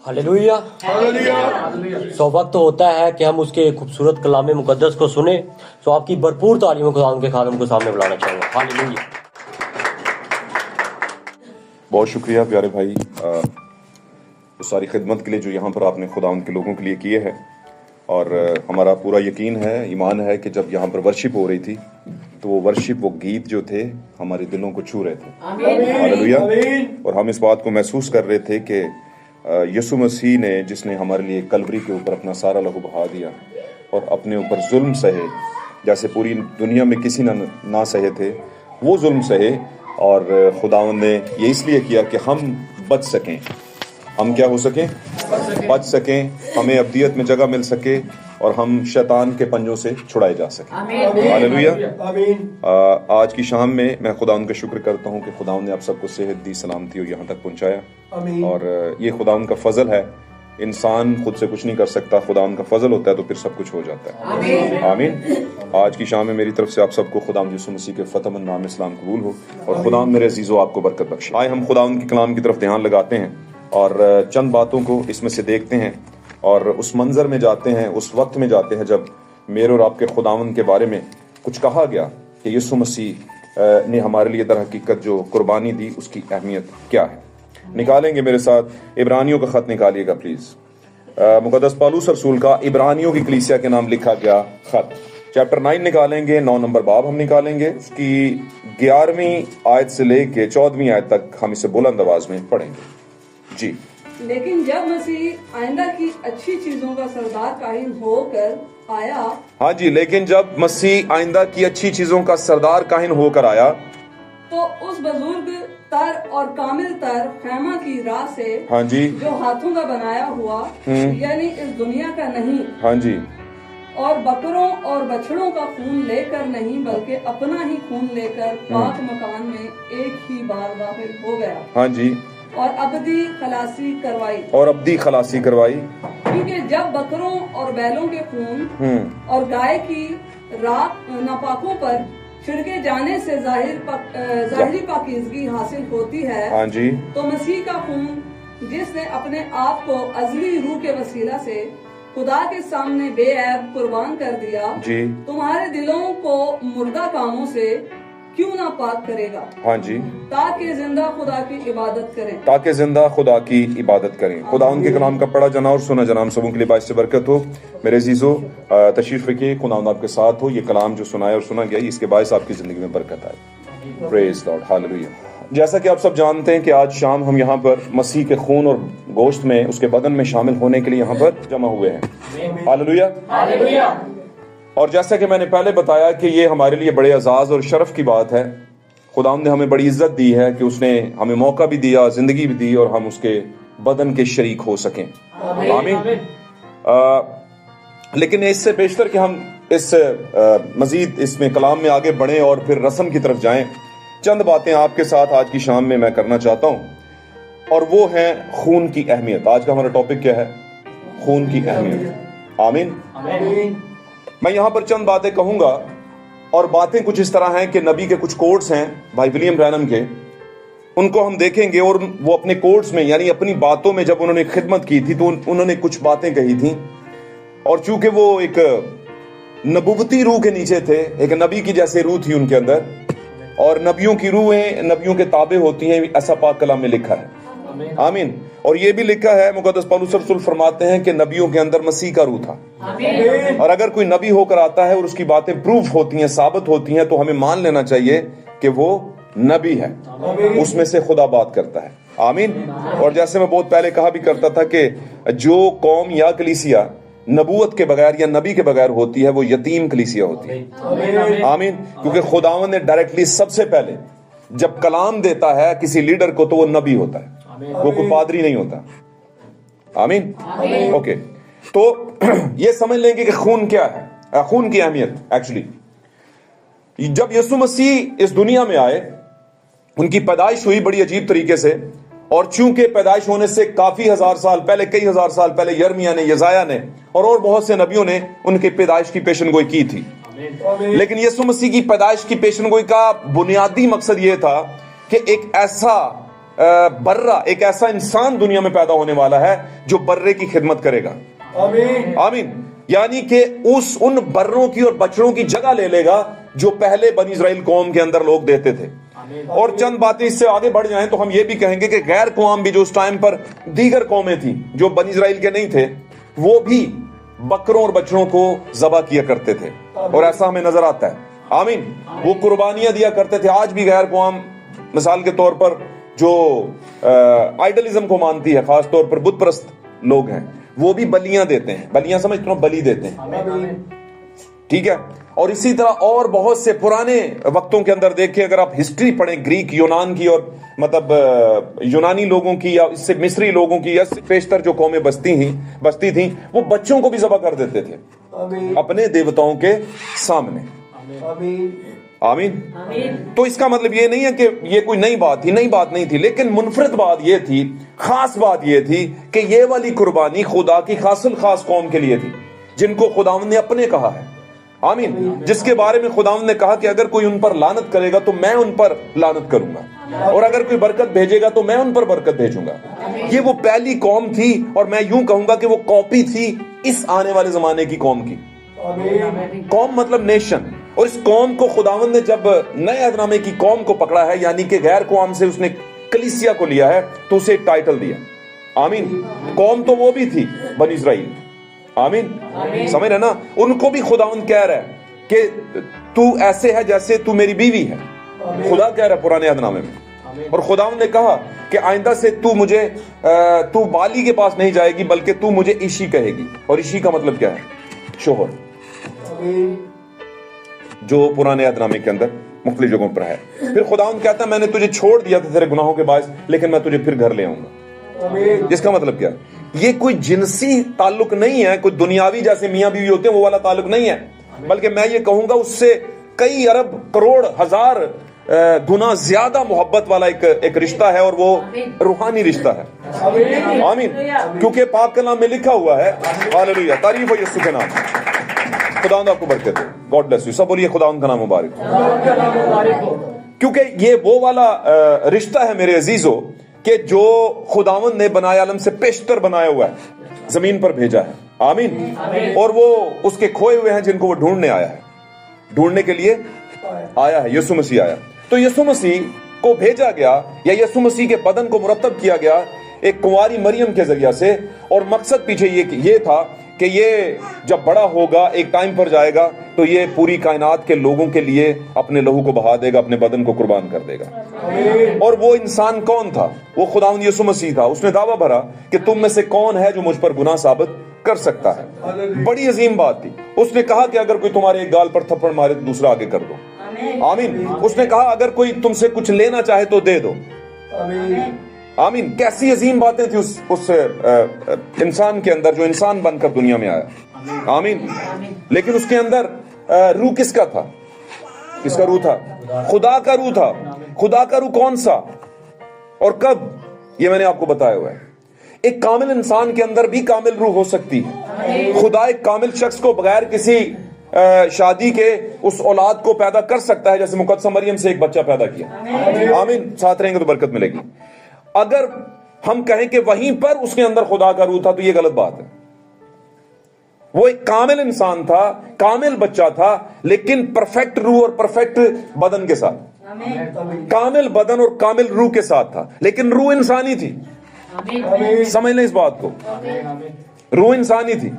Hallelujah. सो वक्त होता है कि हम उसके खूबसूरत कलाम मुकद्दस को सुने। सो आपकी भरपूर तालीमों को उनके खादम को सामने बुलाना चाहूँगा। हालेलुया। बहुत शुक्रिया प्यारे भाई उस सारी खिदमत के लिए जो यहाँ पर आपने खुदावंद के लोगों के लिए किए है। और हमारा पूरा यकीन है, ईमान है कि जब यहाँ पर वर्शिप हो रही थी तो वो वर्शिप, वो गीत जो थे हमारे दिलों को छू रहे थे। हालेलुया। और हम इस बात को महसूस कर रहे थे कि यीशु मसीह ने, जिसने हमारे लिए कलवरी के ऊपर अपना सारा लहू बहा दिया और अपने ऊपर जुल्म सहे, जैसे पूरी दुनिया में किसी ना सहे थे, वो जुल्म सहे। और खुदावंद ने ये इसलिए किया कि हम बच सकें। हम क्या हो सकें? बच सकें, हमें अब्दियत में जगह मिल सके और हम शैतान के पंजों से छुड़ाए जा सकें। हालेलुया। आज की शाम में मैं खुदावंद का शुक्र करता हूँ कि खुदावंद ने आप सबको सेहत दी, सलामती और यहाँ तक पहुँचाया। और ये खुदावंद का फजल है। इंसान खुद से कुछ नहीं कर सकता, खुदावंद का फजल होता है तो फिर सब कुछ हो जाता है। आमीन। आज की शाम में मेरी तरफ से आप सबको खुदावंद यीशु मसीह के फतमन नाम इस्लाम कबूल हो और खुदावंद मेरे अजीजों आपको बरकत बख्शे। आए हम खुदावंद के कलाम की तरफ ध्यान लगाते हैं और चंद बातों को इसमें से देखते हैं और उस मंजर में जाते हैं, उस वक्त में जाते हैं जब मेरे और आपके खुदावंद के बारे में कुछ कहा गया कि यीशु मसीह ने हमारे लिए दर हकीकत जो कुर्बानी दी उसकी अहमियत क्या है। निकालेंगे मेरे साथ इब्रानियों का खत, निकालिएगा प्लीज। मुकद्दस पौलुस रसूल का इब्रानियों की कलीसिया के नाम लिखा गया खत, चैप्टर 9 निकालेंगे। 9 नंबर बाब हम निकालेंगे, उसकी 11वीं आयत से लेके 14वीं आयत तक हम इसे बुलंद आवाज में पढ़ेंगे जी। लेकिन जब मसीह आइंदा की अच्छी चीजों का सरदार काहिन होकर आया, हाँ जी, लेकिन जब मसीह आइंदा की अच्छी चीजों का सरदार काहिन होकर आया तो उस बुजुर्ग तर और कामिल तर खैमा की राह से, हाँ जी, जो हाथों का बनाया हुआ यानी इस दुनिया का नहीं, हाँ जी, और बकरों और बछड़ों का खून लेकर नहीं बल्कि अपना ही खून लेकर पाक मकान में एक ही बार दाखिल हो गया, हाँ जी, और अबदी खलासी करवाई। और अब्दी खलासी करवाई। क्योंकि जब बकरों और बैलों के खून और गाय की राख नापाकों पर छिड़के जाने से जाहिरी पाकीज़गी हासिल होती है, हाँ जी, तो मसीह का खून, जिसने अपने आप को अज़ली रूह के वसीला से खुदा के सामने बेऐब कुर्बान कर दिया जी, तुम्हारे दिलों को मुर्दा कामों से क्यों ना पाक करेगा, हाँ जी, ताकि जिंदा खुदा की इबादत करें, ताकि जिंदा खुदा की इबादत करें। खुदा उनके कलाम का पढ़ा जाना और सुना जाना हम सबों के लिए बाइस से बरकत हो। मेरे अजीजों, तशरीफ रखिए, खुदा आपके साथ हो। ये कलाम जो सुनाया और सुना गया, इसके बाइस आपकी जिंदगी में बरकत आए। Praise Lord, hallelujah. जैसा कि आप सब जानते हैं कि आज शाम हम यहाँ पर मसीह के खून और गोश्त में, उसके बदन में शामिल होने के लिए यहाँ पर जमा हुए हैं। Hallelujah, hallelujah. और जैसा कि मैंने पहले बताया कि ये हमारे लिए बड़े अजाज और शरफ की बात है। खुदावंद ने हमें बड़ी इज्जत दी है कि उसने हमें मौका भी दिया, जिंदगी भी दी और हम उसके बदन के शरीक हो सकें। आमीन। लेकिन इससे बेशतर कि हम इस मजीद इसमें कलाम में आगे बढ़ें और फिर रस्म की तरफ जाएं, चंद बातें आपके साथ आज की शाम में मैं करना चाहता हूं और वो है खून की अहमियत। आज का हमारा टॉपिक क्या है? खून की अहमियत। आमीन। मैं यहां पर चंद बातें कहूंगा और बातें कुछ इस तरह हैं कि नबी के कुछ कोट्स हैं भाई विलियम ब्रैनम के, उनको हम देखेंगे और वो अपने कोट्स में यानी अपनी बातों में जब उन्होंने खिदमत की थी तो उन्होंने कुछ बातें कही थी और चूंकि वो एक नबुवती रूह के नीचे थे, एक नबी की जैसे रूह थी उनके अंदर, और नबियों की रूहें नबियों के ताबे होती हैं, ऐसा पाक कलाम में लिखा है। आमीन। और ये भी लिखा है, मुकद्दस पौलुस रसूल फरमाते हैं कि नबियों के अंदर मसीह का रूह था। और अगर कोई नबी होकर आता है और उसकी बातें प्रूफ होती हैं, साबित होती हैं, तो हमें मान लेना चाहिए कि वो नबी है, उसमें से खुदा बात करता है। आमीन। और जैसे मैं बहुत पहले कहा भी करता था कि जो कौम या कलीसिया नबूवत के बगैर या नबी के बगैर होती है वो यतीम कलीसिया होती है। आमीन। क्योंकि खुदावंद ने डायरेक्टली सबसे पहले जब कलाम देता है किसी लीडर को तो वो नबी होता है, वो कोई पादरी नहीं होता। आमीन। ओके, तो ये समझ लेंगे कि खून क्या है, खून की अहमियत। एक्चुअली जब यीशु मसीह इस दुनिया में आए, उनकी पैदाइश हुई बड़ी अजीब तरीके से, और चूंकि पैदाइश होने से काफी हजार साल पहले, कई हजार साल पहले यिर्मयाह ने, यशायाह ने और बहुत से नबियों ने उनकी पैदाइश की पेशनगोई की थी। लेकिन यीशु मसीह की पैदाइश की पेशनगोई का बुनियादी मकसद ये था कि एक ऐसा बर्रा, एक ऐसा इंसान दुनिया में पैदा होने वाला है जो बर्रे की खिदमत करेगा। आमीन। यानी कि उन बर्रों की और बछड़ों की जगह ले लेगा जो पहले बनी इस्राएल कौम के अंदर लोग देते थे। और चंद बातें इससे आगे बढ़ जाएं तो हम ये भी कहेंगे कि गैर कौम भी जो उस टाइम पर दीगर कौमें थी जो बनी इस्राएल के नहीं थे, वो भी बकरों और बछड़ों को ज़बह किया करते थे, और ऐसा हमें नजर आता है। आमीन। वो कुर्बानियां दिया करते थे। आज भी गैर कौम मिसाल के तौर पर जो आइडलिज्म को मानती है, खास तौर पर बुत परस्त लोग हैं, वो भी बलियां देते हैं। बलियां समझते हो, बलि देते हैं, ठीक है। और इसी तरह और बहुत से पुराने वक्तों के अंदर देखिए, अगर आप हिस्ट्री पढ़ें ग्रीक यूनान की, और मतलब यूनानी लोगों की या इससे मिस्री लोगों की या पेशतर जो कौमें बसती थी, वो बच्चों को भी ज़बह कर देते थे अपने देवताओं के सामने। आमीन। तो इसका मतलब ये नहीं है कि ये कोई नई बात थी, नई बात नहीं थी, लेकिन मुनफरद बात ये थी, खास बात ये थी कि ये वाली कुर्बानी खुदा की खासुल खास कौम के लिए थी, जिनको खुदावंद ने अपने कहा है। आमीन। जिसके बारे में खुदावंद ने कहा कि अगर कोई उन पर लानत करेगा तो मैं उन पर लानत करूंगा, और अगर कोई बरकत भेजेगा तो मैं उन पर बरकत भेजूंगा। ये वो पहली कौम थी, और मैं यूं कहूंगा कि वो कॉपी थी इस आने वाले जमाने की कौम की। कौम मतलब नेशन। और इस कौम को खुदावंद ने जब नए अहदनामे की कौम को पकड़ा है, यानी कि गैर कौम से उसने कलीसिया को लिया है, तो उसे एक टाइटल दिया। आमीन। कौम तो वो भी थी बनी इस्राएल। आमीन। समझ रहे ना? उनको भी खुदावंद कह रहा है कि तू ऐसे है जैसे तू मेरी बीवी है। खुदा कह रहा है पुराने अहदनामे में। और खुदावंद ने कहा कि आइंदा से तू बाली के पास नहीं जाएगी, बल्कि तू मुझे इशी कहेगी। और इशी का मतलब क्या है? शोहर, जो पुराने अहदनामे के अंदर मुख्तलिफ जगहों पर है। फिर खुदावंद कहता है मैंने तुझे छोड़ दिया था तेरे गुनाहों के बायस, लेकिन मैं तुझे फिर घर ले आऊंगा। जिसका मतलब क्या? ये कोई जिनसी ताल्लुक नहीं है, कोई दुनियावी जैसे मियां बीवी होते हैं वो वाला ताल्लुक नहीं है, बल्कि मैं ये कहूंगा उससे कई अरब करोड़ हजार गुना ज्यादा मोहब्बत वाला एक रिश्ता है, और वो रूहानी रिश्ता है। आमीन। क्योंकि पाक कलाम में लिखा हुआ है, हालेलुया, तारीफ हो यीशु के नाम। खुदावंद आपको बरकत दे। God bless you. सब बोलिए खुदावंद का नाम मुबारक हो। क्योंकि ये वो वाला रिश्ता है मेरे अजीजों कि जो खुदावंद ने बनाया आलम से पेशतर बनाया हुआ है, जमीन पर भेजा है। आमीन। और वो उसके खोए हुए हैं जिनको वो ढूंढने आया है, ढूंढने के लिए आया है। यीशु मसीह आया, तो यीशु मसीह को भेजा गया, या यीशु मसीह के बदन को मुरतब किया गया एक कुंवारी मरियम के जरिया से। और मकसद पीछे ये था कि ये जब बड़ा होगा, एक टाइम पर जाएगा, तो ये पूरी कायनात के लोगों के लिए अपने लहू को बहा देगा, अपने बदन को कुर्बान कर देगा। और वो इंसान कौन था? वो खुदावंद यीशु मसीह था। उसने दावा भरा कि तुम में से कौन है जो मुझ पर गुनाह साबित कर सकता है। बड़ी अजीम बात थी। उसने कहा कि अगर कोई तुम्हारे एक गाल पर थप्पड़ मारे तो दूसरा आगे कर दो। आमीन। उसने कहा अगर कोई तुमसे कुछ लेना चाहे तो दे दो। आमीन। कैसी अजीम बातें थी उस इंसान के अंदर जो इंसान बनकर दुनिया में आया। आमीन। लेकिन उसके अंदर रूह किसका था? किसका रूह था? खुदा का रूह था। खुदा का रूह कौन सा और कब? ये मैंने आपको बताया हुआ है। एक कामिल इंसान के अंदर भी कामिल रूह हो सकती है। खुदा एक कामिल शख्स को बगैर किसी शादी के उस औलाद को पैदा कर सकता है, जैसे मुकद्दस मरियम से एक बच्चा पैदा किया। आमीन। साथ रहेंगे तो बरकत मिलेगी। अगर हम कहें कि वहीं पर उसके अंदर खुदा का रूह था, तो यह गलत बात है। वो एक कामिल इंसान था, कामिल बच्चा था, लेकिन परफेक्ट रूह और परफेक्ट बदन के साथ, कामिल बदन और कामिल रूह के साथ था, लेकिन रूह इंसानी थी। समझ लें इस बात को, रूह इंसानी थी,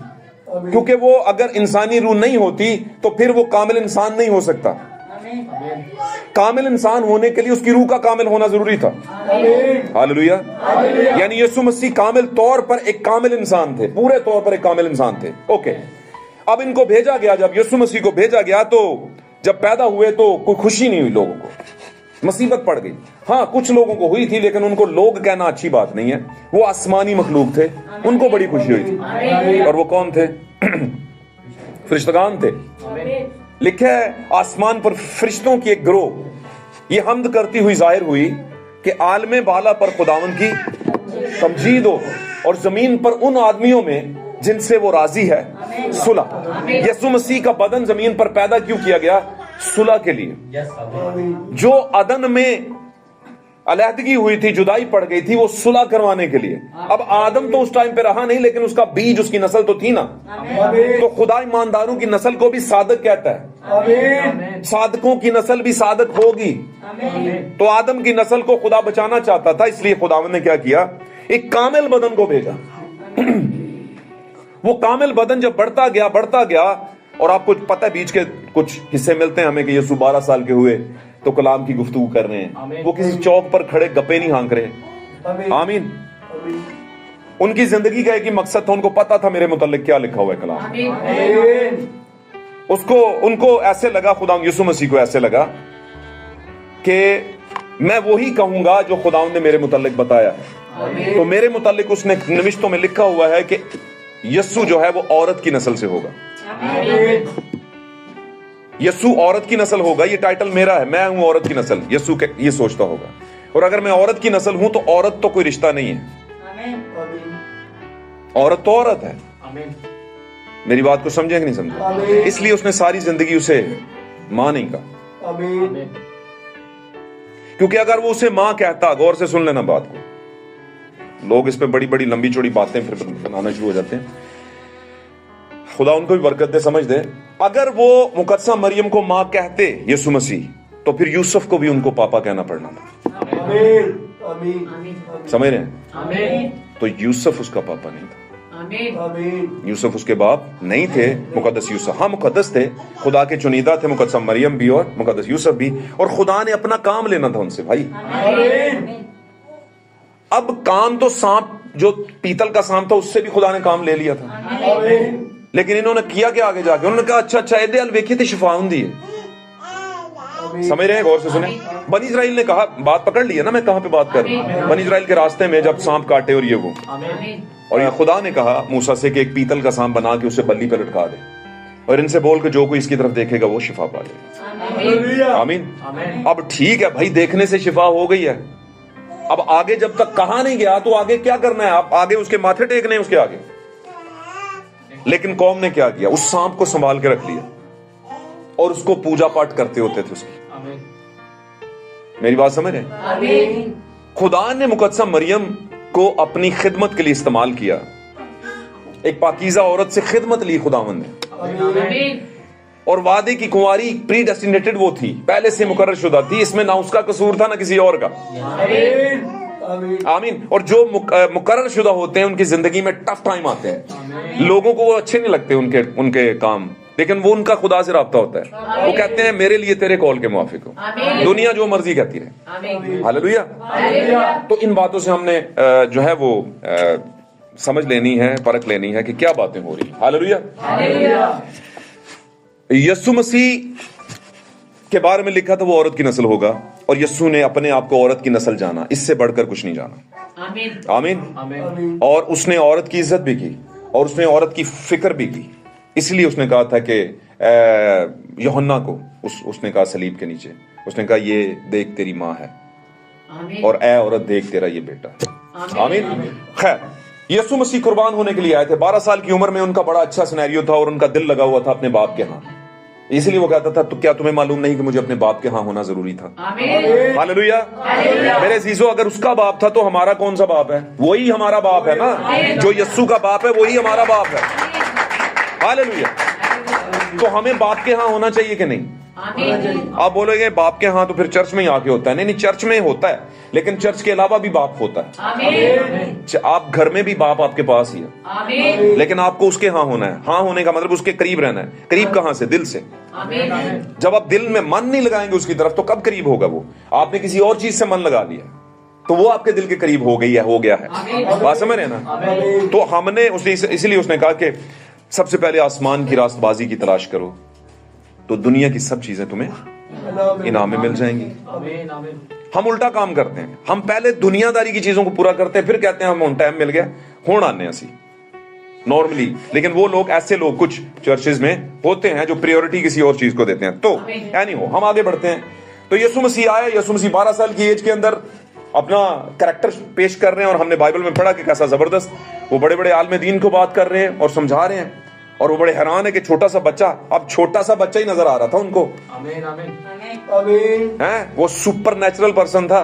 क्योंकि वो अगर इंसानी रूह नहीं होती तो फिर वो कामिल इंसान नहीं हो सकता। कामिल इंसान होने के लिए उसकी रूह का कामिल होना जरूरी था। हालेलुया। यानी यीशु मसीह कामिल तौर पर एक कामिल इंसान थे, पूरे तौर पर एक कामिल इंसान थे। ओके, अब इनको भेजा गया, जब यीशु मसीह को भेजा गया तो जब पैदा हुए तो कोई खुशी नहीं हुई, लोगों को मुसीबत पड़ गई। हाँ, कुछ लोगों को हुई थी, लेकिन उनको लोग कहना अच्छी बात नहीं है। वो आसमानी मखलूक थे, उनको बड़ी खुशी हुई थी। और वो कौन थे? फरिश्तगान थे। लिखा है आसमान पर फरिश्तों की एक गिरोह ये हम्द करती हुई जाहिर हुई कि आलमे बाला पर खुदावंद की तमजीद हो, और जमीन पर उन आदमियों में जिनसे वो राजी है, सुलह। यीशु मसीह का बदन जमीन पर पैदा क्यों किया गया? सुलह के लिए। जो अदन में अलहदगी हुई थी, जुदाई पड़ गई थी, वो सुलह करवाने के लिए। अब आदम तो उस टाइम पे रहा नहीं, लेकिन उसका बीज, उसकी नस्ल तो थी ना। तो खुदा ईमानदारों की नस्ल को भी सादक कहता है, सादकों की नस्ल भी सादक होगी। तो आदम की नस्ल को खुदा बचाना चाहता था, इसलिए खुदावंद ने क्या किया? एक कामिल बदन को भेजा। वो कामिल बदन जब बढ़ता गया, और आपको पता है बीच के कुछ हिस्से मिलते हैं हमें कि यीशु 12 साल के हुए तो कलाम की गुफ्तगू कर रहे हैं। वो किसी चौक पर खड़े गप्पे नहीं हाँक रहे। आमीन। उनकी जिंदगी का एक ही मकसद था, उनको पता था मेरे मुतालिक क्या लिखा हुआ है कलाम। उनको ऐसे लगा, खुदा यीशु मसीह को ऐसे लगा कि मैं वही कहूंगा जो खुदा ने मेरे मुतालिक बताया है। तो मेरे मुतालिक उसने निविष्टों में लिखा हुआ है कि यीशु जो है वो औरत की नस्ल से होगा। यीशु औरत की नस्ल होगा, ये टाइटल मेरा है, मैं हूं औरत की नस्ल। यीशु ये सोचता होगा। और अगर मैं औरत की नस्ल हूं तो औरत तो कोई रिश्ता नहीं है, औरत तो औरत है। मेरी बात को समझे कि नहीं समझे? इसलिए उसने सारी जिंदगी उसे मां नहीं कहा, क्योंकि अगर वो उसे मां कहता, गौर से सुन लेना बात को, लोग इस पे बड़ी बड़ी लंबी चौड़ी बातें फिर बनाना शुरू हो जाते हैं। खुदा उनको भी बरकत दे, समझ दे। अगर वो मुकद्दसा मरियम को मां कहते यीशु मसीह, तो फिर यूसुफ को भी उनको पापा कहना पड़ना था। समझ रहे हैं? तो यूसुफ उसका पापा नहीं था। यूसुफ उसके बाप नहीं थे। मुकद्दस यूसुफ, हाँ मुकद्दस थे, खुदा के चुनीदा थे, मुकद्दसा मरियम भी और मुकद्दस यूसुफ भी। और खुदा ने अपना काम लेना था उनसे भाई। अब काम तो सांप, जो पीतल का सांप था, उससे भी खुदा ने काम ले लिया था। लेकिन इन्होंने किया क्या आगे जाके? उन्होंने कहा अच्छा एदे अल वेखिए थे शिफा हुंदी है। समझ रहे हैं? गौर से सुने। बनी इस्राइल ने कहा, बात पकड़ ली है ना मैं कहां पे बात कर रहा हूं? बनी इस्राइल के रास्ते में जब सांप काटे और ये खुदा ने कहा मूसा से कि एक पीतल का सांप बना के उसे बल्ली पे लटका दे, और इनसे बोल के जो कोई इसकी तरफ देखेगा वो शिफा पा लेगा। आमीन। अब ठीक है भाई, देखने से शिफा हो गई है। अब आगे जब तक कहा नहीं गया तो आगे क्या करना है? आप आगे उसके माथे टेकने उसके आगे। लेकिन कौम ने क्या किया? उस सांप को संभाल के रख लिया और उसको पूजा पाठ करते होते थे उसकी। मेरी बात समझ रहे? खुदा ने मुकद्दसा मरियम को अपनी खिदमत के लिए इस्तेमाल किया। एक पाकीज़ा औरत से खिदमत ली खुदावंद ने, और वादे की कुंवारी प्री डेस्टिनेटेड वो थी, पहले से मुकर्रर शुदा थी। इसमें ना उसका कसूर था ना किसी और का। आमीन। और जो मुकर्रर शुदा होते हैं उनकी जिंदगी में टफ टाइम आते हैं, लोगों को वो अच्छे नहीं लगते उनके काम, लेकिन वो उनका खुदा से राब्ता होता है। वो कहते हैं मेरे लिए तेरे कॉल के मुआफिक हो, दुनिया जो मर्जी कहती रहे। हालेलुया। तो इन बातों से हमने जो है वो समझ लेनी है, परख लेनी है कि क्या बातें हो रही। हालेलुया। यीशु मसीह के बारे में लिखा था वो औरत की नस्ल होगा, और यीशु ने अपने आप को औरत की नस्ल जाना, इससे बढ़कर कुछ नहीं जाना। आमीन। और उसने औरत की इज्जत भी की, और उसने औरत की फिक्र भी की। इसलिए उसने कहा था कि यूहन्ना को उसने कहा सलीब के नीचे, उसने कहा ये देख तेरी माँ है, और ऐ औरत देख तेरा ये बेटा। आमीन। खैर, यीशु मसीह कुर्बान होने के लिए आए थे। 12 साल की उम्र में उनका बड़ा अच्छा सिनेरियो था, और उनका दिल लगा हुआ था अपने बाप के यहाँ। इसलिए वो कहता था तो क्या तुम्हें मालूम नहीं कि मुझे अपने बाप के यहाँ होना जरूरी था? हालेलुया। मेरे अजीजों, अगर उसका बाप था तो हमारा कौन सा बाप है? वही हमारा बाप है ना। जो यीशु का बाप है वही हमारा बाप है। हालेलुया। तो हमें बाप के यहाँ होना चाहिए कि नहीं? आप बोलोगे बाप के यहाँ तो फिर चर्च में ही आके होता है। नहीं, चर्च में होता है, लेकिन चर्च के अलावा भी बाप होता है। आप घर में भी बाप आपके पास ही है, लेकिन आपको उसके यहाँ होना है। हाँ होने का मतलब उसके करीब रहना है। करीब कहाँ से? दिल से। जब आप दिल में मन नहीं लगाएंगे उसकी तरफ, तो कब करीब होगा वो? आपने किसी और चीज से मन लगा लिया तो वो आपके दिल के करीब हो गई है, हो गया है। बात समझ रहे ना? तो हमने इसलिए उसने कहा कि सबसे पहले आसमान की रास्तबाजी की तलाश करो, तो दुनिया की सब चीजें तुम्हें इनाम में मिल जाएंगी। हम उल्टा काम करते हैं, हम पहले दुनियादारी की चीजों को पूरा करते हैं, फिर कहते हैं हम टाइम मिल गया होण आने असी नॉर्मली। लेकिन वो लोग, ऐसे लोग कुछ चर्चेज में होते हैं जो प्रायोरिटी किसी और चीज को देते हैं। तो एनीहो, हम आगे बढ़ते हैं। तो यीशु मसीह आए। यीशु मसीह 12 साल की एज के अंदर अपना कैरेक्टर पेश कर रहे हैं, और हमने बाइबल में पढ़ा कि कैसा जबरदस्त वो बड़े बड़े आलिम दीन को बात कर रहे हैं और समझा रहे हैं, और वो बड़े हैरान है कि छोटा सा बच्चा, अब छोटा सा बच्चा ही नजर आ रहा था उनको। आमीन आमीन हैं, वो सुपर नेचुरल पर्सन था,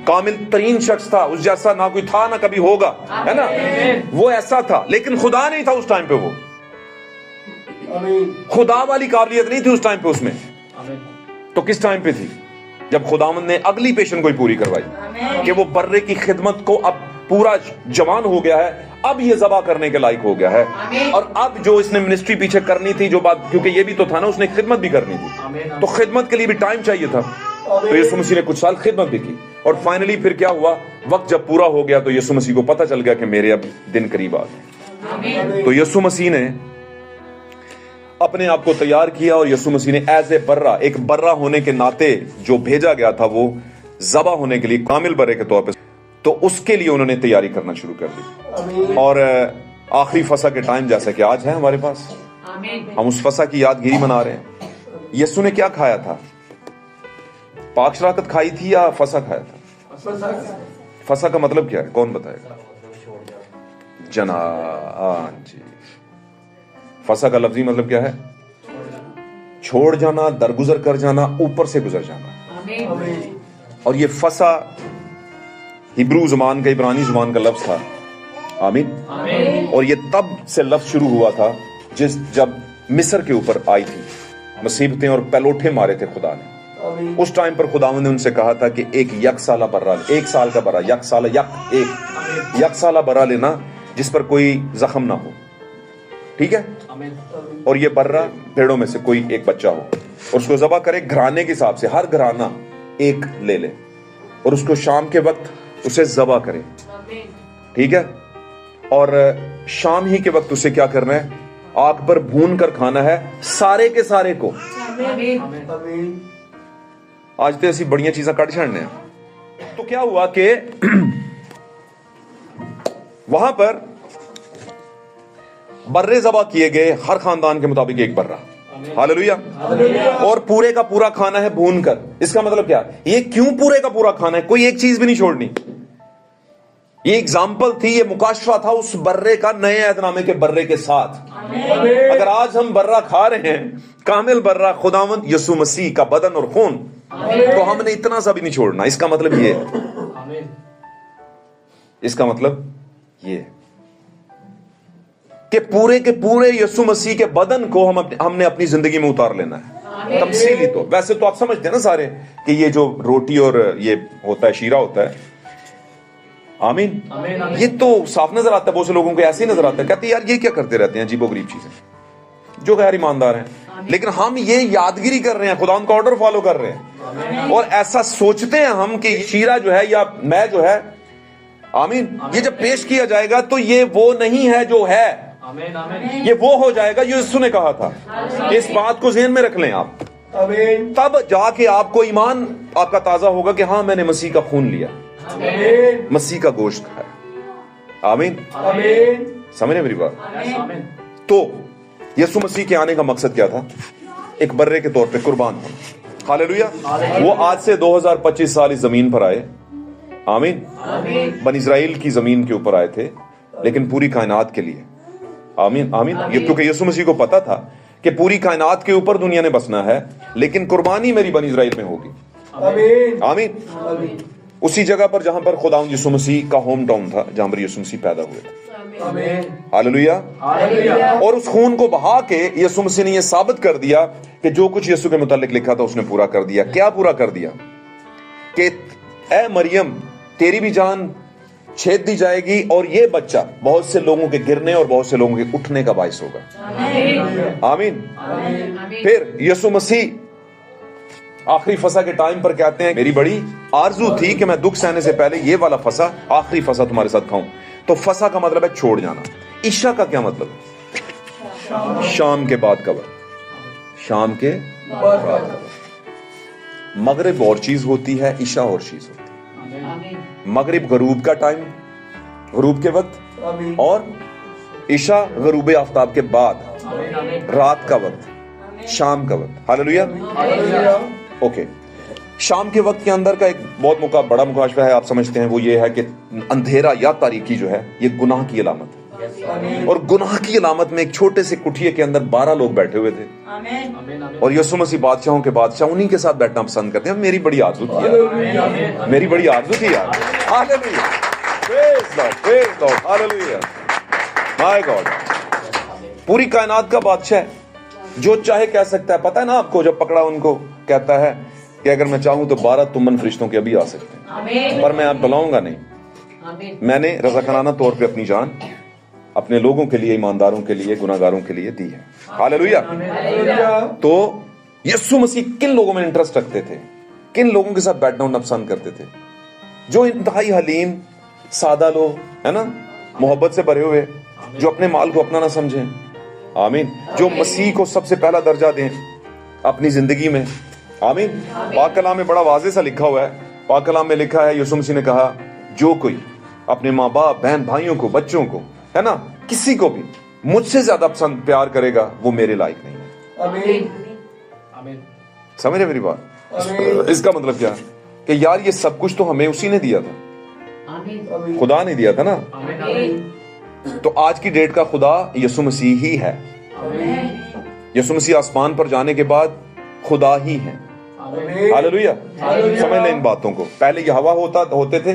कामिल तरीन शख्स था, उस जैसा ना कोई था ना कभी होगा, है ना, वो ऐसा था। लेकिन खुदा नहीं था उस टाइम पे, वो खुदा वाली काबिलियत नहीं थी उस टाइम पे उसमें। तो किस टाइम पे थी? जब खुदावंद ने अगली पेशन को ही पूरी करवाई कि वो बर्रे की खिदमत को अब पूरा जवान हो गया है, अब ये ज़बा करने के लायक हो गया है, और अब जो इसने मिनिस्ट्री पीछे करनी थी, जो बात, क्योंकि ये भी तो था ना, उसने खिदमत भी करनी थी, तो खिदमत के लिए भी टाइम चाहिए था। तो यीशु मसीह ने कुछ साल खिदमत भी की, और फाइनली फिर क्या हुआ, वक्त जब पूरा हो गया तो यीशु मसीह को पता चल गया कि मेरे अब दिन करीब आ गए। तो यीशु मसीह ने अपने आप को तैयार किया, और यीशु मसीह ने एज ए बर्रा, एक बर्रा होने के नाते जो भेजा गया था वो ज़बा होने के लिए, कामिल बर्रे के तौर पे, तो उसके लिए उन्होंने तैयारी करना शुरू कर दी। और आखिरी फसा के टाइम जैसा कि आज है हमारे पास, हम उस फसा की यादगिरी मना रहे हैं। यीशु ने क्या खाया था? पाक शराकत खाई थी या फसा खाया था? फसा का मतलब क्या है, कौन बताएगा? जना, हाँ जी, फसा का लफ्जी मतलब क्या है? छोड़ जाना, दरगुजर कर जाना, ऊपर से गुजर जाना। और ये फसा हिब्रू ज़बान का, इब्रानी ज़बान का लफ्ज था। आमीन। और ये तब से लफ्ज शुरू हुआ था जब मिस्र के ऊपर आई थी मुसीबतें और पलोठे मारे थे खुदा ने। उस टाइम पर खुदावंद ने उनसे कहा था कि एक यकसाला बर्रा, 1 साल का बर्रा, यकसाला बर्रा लेना जिस पर कोई जख्म ना हो, ठीक है? और ये बर्रा भेड़ों में से कोई एक बच्चा हो, और उसको ज़बा करे घराने के हिसाब से, हर घराना एक ले ले, और उसको शाम के वक्त उसे ज़बा करे, ठीक है? और शाम ही के वक्त उसे क्या करना है? आग पर भून कर खाना है, सारे के सारे को। आज तो ऐसी बढ़िया चीजें कट छाड़ने हैं। तो क्या हुआ कि वहां पर बर्रे ज़बा किए गए, हर खानदान के मुताबिक एक बर्रा, हालेलुया। और पूरे का पूरा खाना है भून कर। इसका मतलब क्या? ये क्यों पूरे का पूरा खाना है? कोई एक चीज भी नहीं छोड़नी। ये एग्जाम्पल थी, ये मुकाशफा था उस बर्रे का नए अहदनामे के बर्रे के साथ। अगर आज हम बर्रा खा रहे हैं, कामिल बर्रा खुदावंद यीशु मसीह का बदन और खून, तो हमने इतना सा भी नहीं छोड़ना। इसका मतलब ये, इसका मतलब ये कि पूरे के पूरे यीशु मसीह के बदन को हमने अपनी जिंदगी में उतार लेना है। तमसीली तो वैसे तो आप समझते हैं ना सारे कि ये जो रोटी और ये होता है, शीरा होता है, आमीन, ये तो साफ नजर आता है। बहुत से लोगों को ऐसे ही नजर आता है, कहते हैं यार ये क्या करते रहते हैं, अजीबोगरीब चीजें, जो गैर ईमानदार हैं। लेकिन हम ये यादगिरी कर रहे हैं, खुदा उनका ऑर्डर फॉलो कर रहे हैं, और ऐसा सोचते हैं हम कि शीरा जो है या मैं जो है, आमीन, ये जब पेश किया जाएगा तो ये वो नहीं है जो है, ये वो हो जाएगा जो यीशु ने कहा था। इस बात को ज़हन में रख लें आप, तब जाके आपको ईमान आपका ताजा होगा कि हाँ मैंने मसीह का खून लिया, मसीह का गोश्त खाया। आमीन, समझ रहे मेरी बात? तो यीशु मसीह के आने का मकसद क्या था? एक बर्रे के तौर पे कुर्बान होना। हालेलुया। वो आज से 2025 साल इस जमीन पर आए, आमीन, बनी इस्राएल की जमीन के ऊपर आए थे, लेकिन पूरी कायनात के लिए। आमीन, आमीन। ये क्योंकि यीशु मसीह को पता था कि पूरी कायनात के ऊपर दुनिया ने बसना है, लेकिन कुर्बानी मेरी बनी इस्राएल में होगी। आमीन। उसी जगह पर जहां पर खुदावंद यीशु मसीह का होम टाउन था, जहां पर यीशु मसीह पैदा हुए थे। हालेलुया। और उस खून को बहा के यीशु मसीह ने यह साबित कर दिया कि जो कुछ यीशु के मुतालिक लिखा था उसने पूरा कर दिया। क्या पूरा कर दिया? कि ऐ मरियम, तेरी भी जान छेद दी जाएगी, और ये बच्चा बहुत से लोगों के गिरने और बहुत से लोगों के उठने का बायस होगा। आमीन। फिर यीशु मसीह आखिरी फसा के टाइम पर कहते हैं, मेरी बड़ी आरजू थी कि मैं दुख सहने से पहले ये वाला फसा, आखिरी फसा तुम्हारे साथ खाऊं। तो फसा का मतलब है छोड़ जाना। ईशा का क्या मतलब है? शाम के बाद का वक्त, शाम के बाद। मगरिब और चीज होती है, ईशा और चीज होती है। मगरिब गरूब का टाइम, गरूब के वक्त, और ईशा गरूब आफ्ताब के बाद, रात का वक्त, शाम का वक्त। हालेलुया। ओके, शाम के वक्त के अंदर का एक बहुत बड़ा मुकाशवा है, आप समझते हैं, वो ये है कि अंधेरा या तारीकी जो है ये गुनाह की अलामत है, और गुनाह की अलामत में एक छोटे से कुटिये के अंदर 12 लोग बैठे हुए थे, और यीशु मसीह बादशाहों के बादशाह उन्हीं के साथ बैठना पसंद करते हैं। मेरी बड़ी आरज़ू थी यार, मेरी बड़ी आरज़ू थी यार। Hallelujah, praise Lord, praise Lord, hallelujah, my God. पूरी कायनात का बादशाह है, जो चाहे कह सकता है। पता है ना आपको, जब पकड़ा उनको कहता है कि अगर मैं चाहूं तो 12 तुमन फरिश्तों के अभी आ सकते हैं, पर मैं आप बुलाऊंगा नहीं। मैंने रज़ाकाराना तौर पे अपनी जान अपने लोगों के लिए, ईमानदारों के लिए, गुनाहगारों के लिए दी है। हालेलुया। तो यीशु मसीह किन लोगों में इंटरेस्ट रखते थे, किन लोगों के साथ बैठना उठना पसंद करते थे? जो इंतहाई हलीम सादा लोग है ना, मोहब्बत से भरे हुए, जो अपने माल को अपना ना समझें, आमीन, जो मसीह को सबसे पहला दर्जा दें अपनी जिंदगी में, आमीन। पाक कलाम में बड़ा वाज़े सा लिखा हुआ है, पाक कलाम में लिखा है, यीशु मसीह ने कहा जो कोई अपने माँ बाप, बहन भाइयों को, बच्चों को, है ना, किसी को भी मुझसे ज्यादा पसंद प्यार करेगा वो मेरे लायक नहीं है। आमीन। समझ रहे मेरी बात? इसका मतलब क्या कि यार ये सब कुछ तो हमें उसी ने दिया था, खुदा ने दिया था ना। तो आज की डेट का खुदा यीशु मसीह ही है। यीशु मसीह आसमान पर जाने के बाद खुदा ही है। हालेलुया। समझ लें इन बातों को। पहले यहोवा होते थे,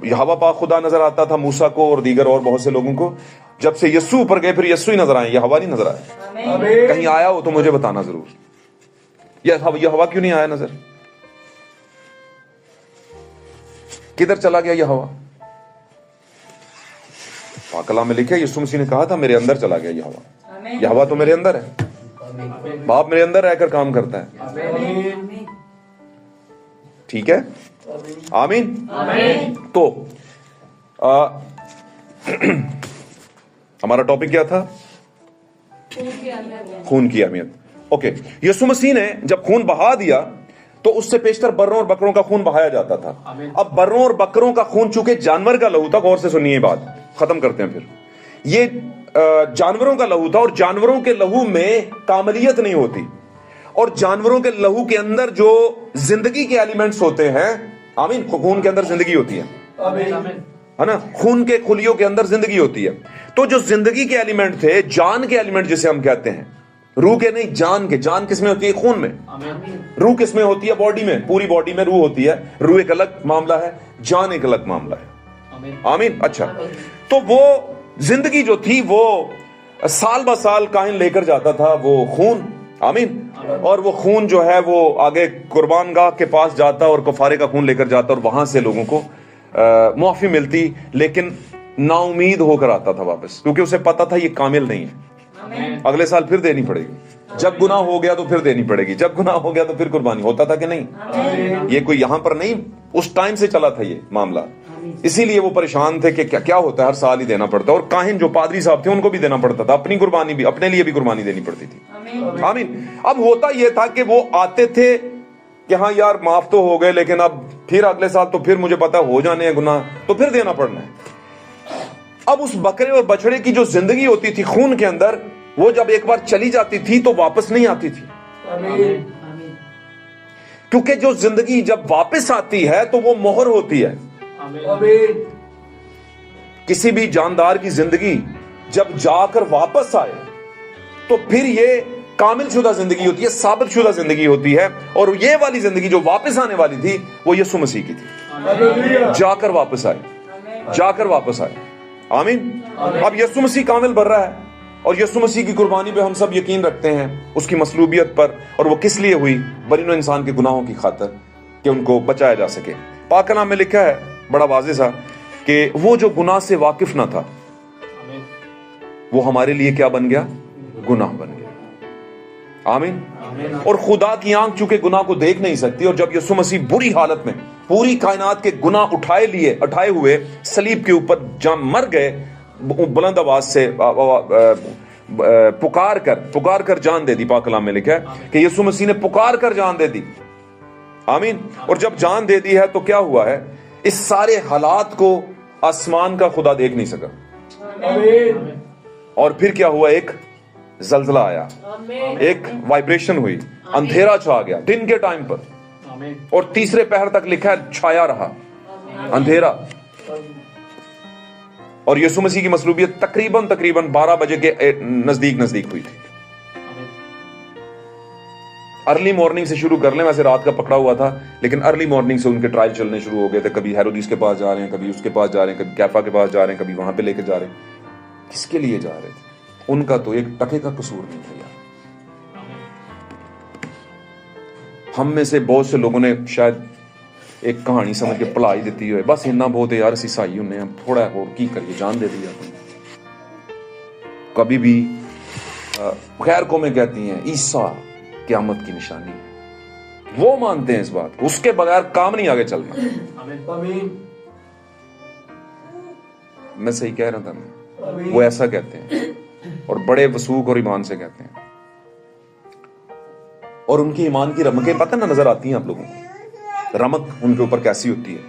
यहोवा पाक खुदा नजर आता था मूसा को और दीगर और बहुत से लोगों को। जब से यीशु ऊपर गए फिर यीशु ही नजर आए, यहोवा नहीं नजर आया। कहीं आया हो तो मुझे बताना जरूर, यहोवा क्यों नहीं आया नजर? किधर चला गया यहोवा? पाक कलाम में लिखा है, यीशु मसीह ने कहा था मेरे अंदर चला गया यहोवा। यहोवा तो मेरे अंदर है, बाप मेरे अंदर रहकर काम करता है। ठीक है, आमीन। तो हमारा टॉपिक क्या था? खून की अहमियत। ओके, यीशु मसीह ने जब खून बहा दिया तो उससे पेशतर बर्रों और बकरों का खून बहाया जाता था। अब बर्रों और बकरों का खून चूंकि जानवर का लहू था, गौर से सुनिए बात, खत्म करते हैं फिर। ये जानवरों का लहू था और जानवरों के लहू में कामलियत नहीं होती, और जानवरों के लहू के अंदर जो जिंदगी के एलिमेंट्स होते हैं, आमीन, खून के अंदर जिंदगी होती है, है ना, खून के खुलियों के अंदर जिंदगी होती है। तो जो जिंदगी के एलिमेंट थे, जान के एलिमेंट जिसे हम कहते हैं, रूह के नहीं, जान के। जान किसमें होती है? खून में। रूह किसमें होती है? बॉडी में। पूरी बॉडी में रूह होती है। रूह एक अलग मामला है, जान एक अलग मामला है। आमीन। अच्छा, तो वो जिंदगी जो थी वो साल ब साल काहिन लेकर जाता था वो खून, आमीन, और वो खून जो है वो आगे कुर्बान गाह के पास जाता और कफारे का खून लेकर जाता और वहां से लोगों को मुआफी मिलती, लेकिन नाउमीद होकर आता था वापस, क्योंकि उसे पता था ये कामिल नहीं है, अगले साल फिर देनी पड़ेगी। जब गुनाह हो गया तो फिर देनी पड़ेगी, जब गुनाह हो गया तो फिर कुर्बानी। होता था कि नहीं? ये कोई यहां पर नहीं, उस टाइम से चला था ये मामला। इसीलिए वो परेशान थे कि क्या होता है, हर साल ही देना पड़ता है। और काहिन जो पादरी साहब थे उनको भी देना पड़ता था, अपनी कुर्बानी भी, अपने लिए भी कुर्बानी देनी पड़ती थी। आमीन। अब होता यह था कि वो आते थे कि हाँ यार माफ तो हो गए, लेकिन अब फिर अगले साल तो फिर मुझे पता हो जाने हैं गुनाह, तो फिर देना पड़ना है। अब उस बकरे और बछड़े की जो जिंदगी होती थी खून के अंदर, वो जब एक बार चली जाती थी तो वापस नहीं आती थी। क्योंकि जो जिंदगी जब वापस आती है तो वो मोहर होती है। किसी भी जानदार की जिंदगी जब जाकर वापस आए तो फिर ये कामिल शुदा जिंदगी होती है, साबित शुदा जिंदगी होती है। और ये वाली जिंदगी जो वापस आने वाली थी वो यीशु मसीह की थी। जाकर वापस आए, जाकर वापस आए। आमीन। अब यीशु मसीह कामिल बन रहा है और यीशु मसीह की कुर्बानी पे हम सब यकीन रखते हैं, उसकी मसलूबियत पर। और वो किस लिए हुई? बरीनो इंसान के गुनाहों की खातिर, कि उनको बचाया जा सके। पाक कलाम में लिखा है बड़ा वाज़ेह सा कि वो जो गुनाह से वाकिफ ना था वो हमारे लिए क्या बन गया? गुनाह बन गया। आमीन। और खुदा की आंख चूंकि गुनाह को देख नहीं सकती, और जब यीशु मसीह बुरी हालत में पूरी कायनात के गुनाह उठाए हुए सलीब के ऊपर जब मर गए, बुलंद आवाज से पुकार कर जान दे दी। पाक कलाम में लिखा है कि यीशु मसीह ने पुकार कर जान दे दी। आमीन। और जब जान दे दी है तो क्या हुआ है? इस सारे हालात को आसमान का खुदा देख नहीं सका। आमीन। और फिर क्या हुआ? एक जल्जला आया, एक वाइब्रेशन हुई, अंधेरा छा गया दिन के टाइम पर। और तीसरे पहर तक लिखा है छाया रहा अंधेरा, और यीशु मसीह की मसलूबियत तकरीबन 12 बजे के नजदीक हुई थी। अर्ली मॉर्निंग से शुरू कर लें, वैसे रात का पकड़ा हुआ था, लेकिन अर्ली मॉर्निंग से उनके ट्रायल चलने शुरू हो गए थे। कभी हेरोदिस के पास जा रहे हैं, कभी उसके पास जा रहे हैं, कभी कैफा के पास जा रहे हैं, कभी वहां पे लेके जा रहे हैं। किसके लिए जा रहे थे? उनका तो एक टके का कसूर नहीं था यार। हम में से बहुत से लोगों ने शायद एक कहानी समझ के भुला ही देती है, बस इन्ना बहुत है यार, ईसाई होने हम थोड़ा और की करिए, जान दे दिया। कभी भी गैर कौमें कहती हैं ईसा क़यामत की निशानी है, वो मानते हैं इस बात को, उसके बगैर काम नहीं आगे चलना। मैं सही कह रहा था मैं? वो ऐसा कहते हैं और बड़े वसूख और ईमान से कहते हैं, और उनके ईमान की रमकें पता ना नजर आती हैं आप लोगों को, रमक उनके ऊपर कैसी होती है,